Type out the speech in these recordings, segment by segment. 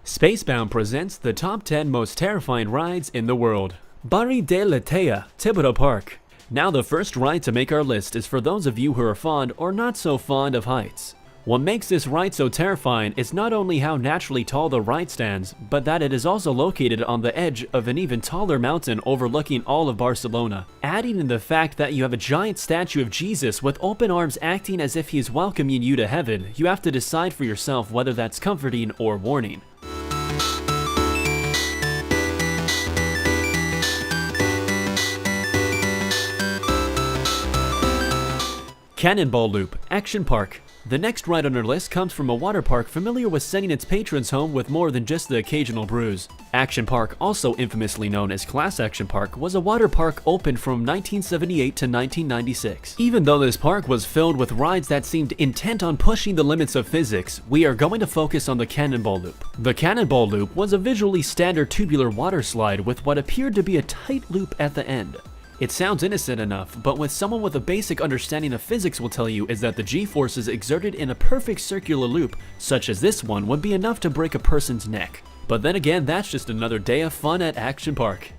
Spacebound presents the top 10 most terrifying rides in the world. Barri de Letea, Thibodeau Park. Now the first ride to make our list is for those of you who are fond or not so fond of heights. What makes this ride so terrifying is not only how naturally tall the ride stands, but that it is also located on the edge of an even taller mountain overlooking all of Barcelona. Adding in the fact that you have a giant statue of Jesus with open arms acting as if he is welcoming you to heaven, you have to decide for yourself whether that's comforting or warning. Cannonball Loop, Action Park. The next ride on our list comes from a water park familiar with sending its patrons home with more than just the occasional bruise. Action Park, also infamously known as Class Action Park, was a water park opened from 1978 to 1996. Even though this park was filled with rides that seemed intent on pushing the limits of physics, we are going to focus on the Cannonball Loop. The Cannonball Loop was a visually standard tubular water slide with what appeared to be a tight loop at the end. It sounds innocent enough, but what someone with a basic understanding of physics will tell you is that the G-forces exerted in a perfect circular loop, such as this one, would be enough to break a person's neck. But then again, that's just another day of fun at Action Park.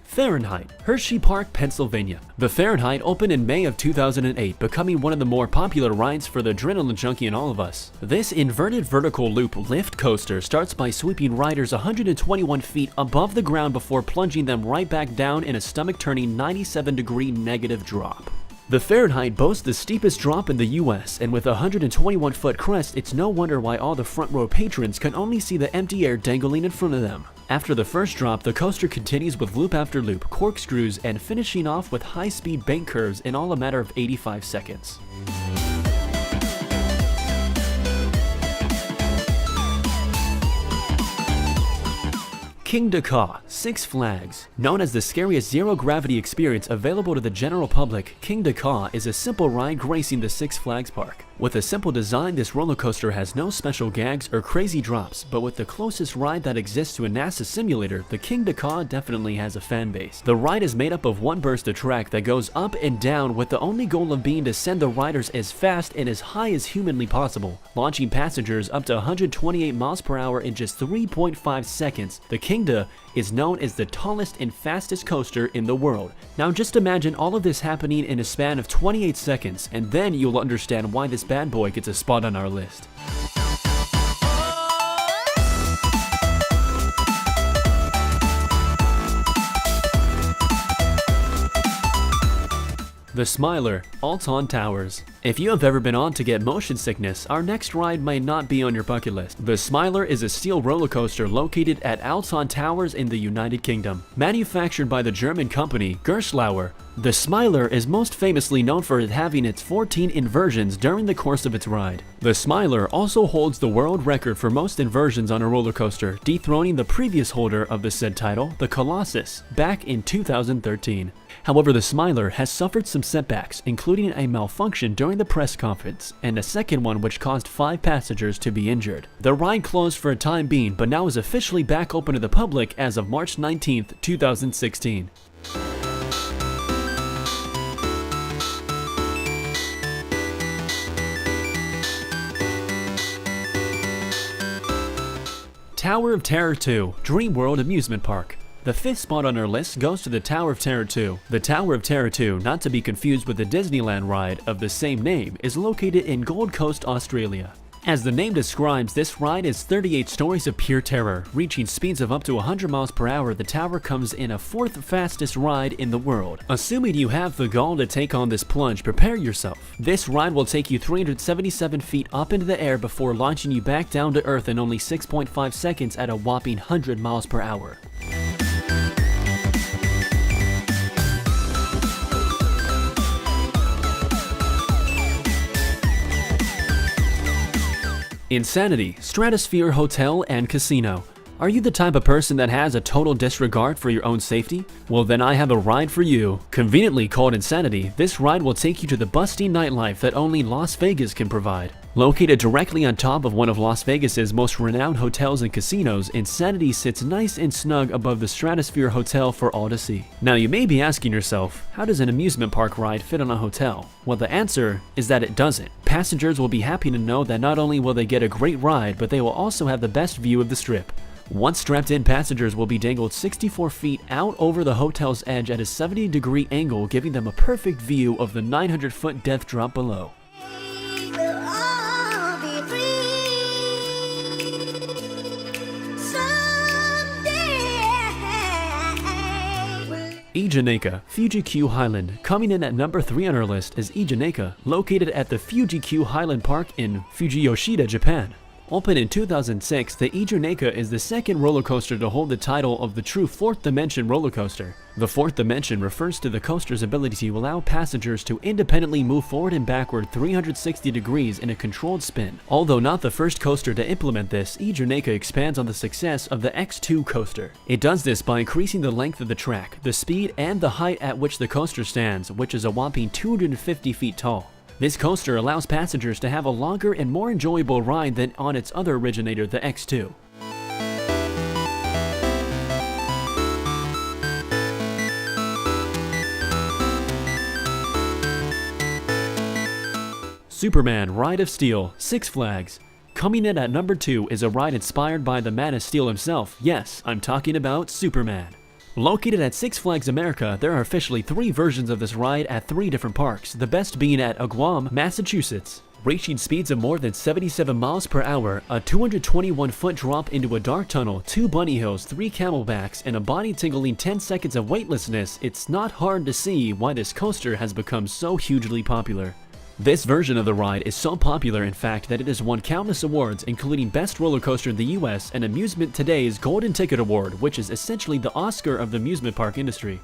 Fahrenheit, Hershey Park, Pennsylvania. The Fahrenheit opened in May of 2008, becoming one of the more popular rides for the adrenaline junkie in all of us. This inverted vertical loop lift coaster starts by sweeping riders 121 feet above the ground before plunging them right back down in a stomach-turning 97-degree negative drop. The Fahrenheit boasts the steepest drop in the US, and with a 121-foot crest, it's no wonder why all the front row patrons can only see the empty air dangling in front of them. After the first drop, the coaster continues with loop after loop, corkscrews, and finishing off with high-speed bank curves in all a matter of 85 seconds. Kingda Ka, Six Flags. Known as the scariest zero-gravity experience available to the general public, Kingda Ka is a simple ride gracing the Six Flags park. With a simple design, this roller coaster has no special gags or crazy drops, but with the closest ride that exists to a NASA simulator, the Kingda Ka definitely has a fan base. The ride is made up of one burst of track that goes up and down with the only goal of being to send the riders as fast and as high as humanly possible, launching passengers up to 128 miles per hour in just 3.5 seconds. The Kingda is known as the tallest and fastest coaster in the world. Now just imagine all of this happening in a span of 28 seconds, and then you'll understand why this bad boy gets a spot on our list. The Smiler, Alton Towers. If you have ever been on to get motion sickness, our next ride might not be on your bucket list. The Smiler is a steel roller coaster located at Alton Towers in the United Kingdom. Manufactured by the German company Gerstlauer, the Smiler is most famously known for having its 14 inversions during the course of its ride. The Smiler also holds the world record for most inversions on a roller coaster, dethroning the previous holder of the said title, the Colossus, back in 2013. However, the Smiler has suffered some setbacks, including a malfunction during the press conference, and a second one which caused 5 passengers to be injured. The ride closed for a time being, but now is officially back open to the public as of March 19, 2016. Tower of Terror 2, Dream World Amusement Park. The fifth spot on our list goes to the Tower of Terror 2. The Tower of Terror 2, not to be confused with the Disneyland ride of the same name, is located in Gold Coast, Australia. As the name describes, this ride is 38 stories of pure terror. Reaching speeds of up to 100 miles per hour, the tower comes in a 4th fastest ride in the world. Assuming you have the gall to take on this plunge, prepare yourself. This ride will take you 377 feet up into the air before launching you back down to earth in only 6.5 seconds at a whopping 100 miles per hour. Insanity, Stratosphere Hotel and Casino. Are you the type of person that has a total disregard for your own safety? Well, then I have a ride for you. Conveniently called Insanity, this ride will take you to the busty nightlife that only Las Vegas can provide. Located directly on top of one of Las Vegas's most renowned hotels and casinos, Insanity sits nice and snug above the Stratosphere Hotel for all to see. Now you may be asking yourself, how does an amusement park ride fit on a hotel? Well, the answer is that it doesn't. Passengers will be happy to know that not only will they get a great ride, but they will also have the best view of the Strip. Once strapped in, passengers will be dangled 64 feet out over the hotel's edge at a 70-degree angle, giving them a perfect view of the 900-foot death drop below. Eejineka, Fuji-Q Highland. Coming in at number 3 on our list is Eejineka, located at the Fuji-Q Highland Park in Fujiyoshida, Japan. Opened in 2006, the Eejineka is the second roller coaster to hold the title of the true fourth dimension roller coaster. The fourth dimension refers to the coaster's ability to allow passengers to independently move forward and backward 360 degrees in a controlled spin. Although not the first coaster to implement this, Eejineka expands on the success of the X2 coaster. It does this by increasing the length of the track, the speed, and the height at which the coaster stands, which is a whopping 250 feet tall. This coaster allows passengers to have a longer and more enjoyable ride than on its other originator, the X2. Superman Ride of Steel, Six Flags. Coming in at number 2 is a ride inspired by the Man of Steel himself. Yes, I'm talking about Superman. Located at Six Flags America, there are officially 3 versions of this ride at 3 different parks, the best being at Agawam, Massachusetts. Reaching speeds of more than 77 miles per hour, a 221-foot drop into a dark tunnel, 2 bunny hills, 3 camelbacks, and a body-tingling 10 seconds of weightlessness, it's not hard to see why this coaster has become so hugely popular. This version of the ride is so popular, in fact, that it has won countless awards, including Best Roller Coaster in the US and Amusement Today's Golden Ticket Award, which is essentially the Oscar of the amusement park industry.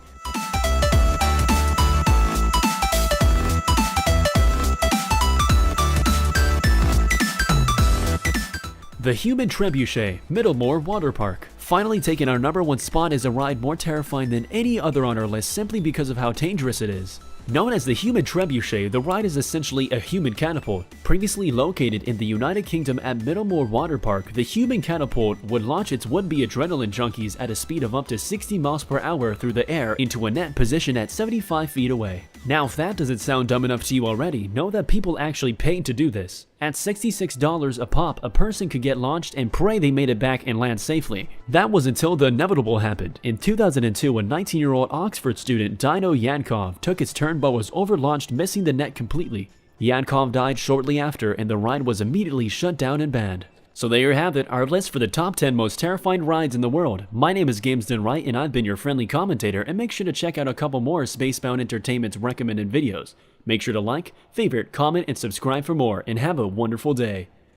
The Human Trebuchet, Middlemore Water Park. Finally taking our number 1 spot is a ride more terrifying than any other on our list simply because of how dangerous it is. Known as the Human Trebuchet, the ride is essentially a human catapult. Previously located in the United Kingdom at Middlemore Water Park, the human catapult would launch its would-be adrenaline junkies at a speed of up to 60 miles per hour through the air into a net positioned at 75 feet away. Now, if that doesn't sound dumb enough to you already, know that people actually paid to do this. At $66 a pop, a person could get launched and pray they made it back and land safely. That was until the inevitable happened. In 2002, a 19-year-old Oxford student, Dino Yankov, took his turn but was overlaunched, missing the net completely. Yankov died shortly after, and the ride was immediately shut down and banned. So there you have it, our list for the top 10 most terrifying rides in the world. My name is Gamesden Wright, and I've been your friendly commentator, and make sure to check out a couple more Spacebound Entertainment's recommended videos. Make sure to like, favorite, comment, and subscribe for more, and have a wonderful day.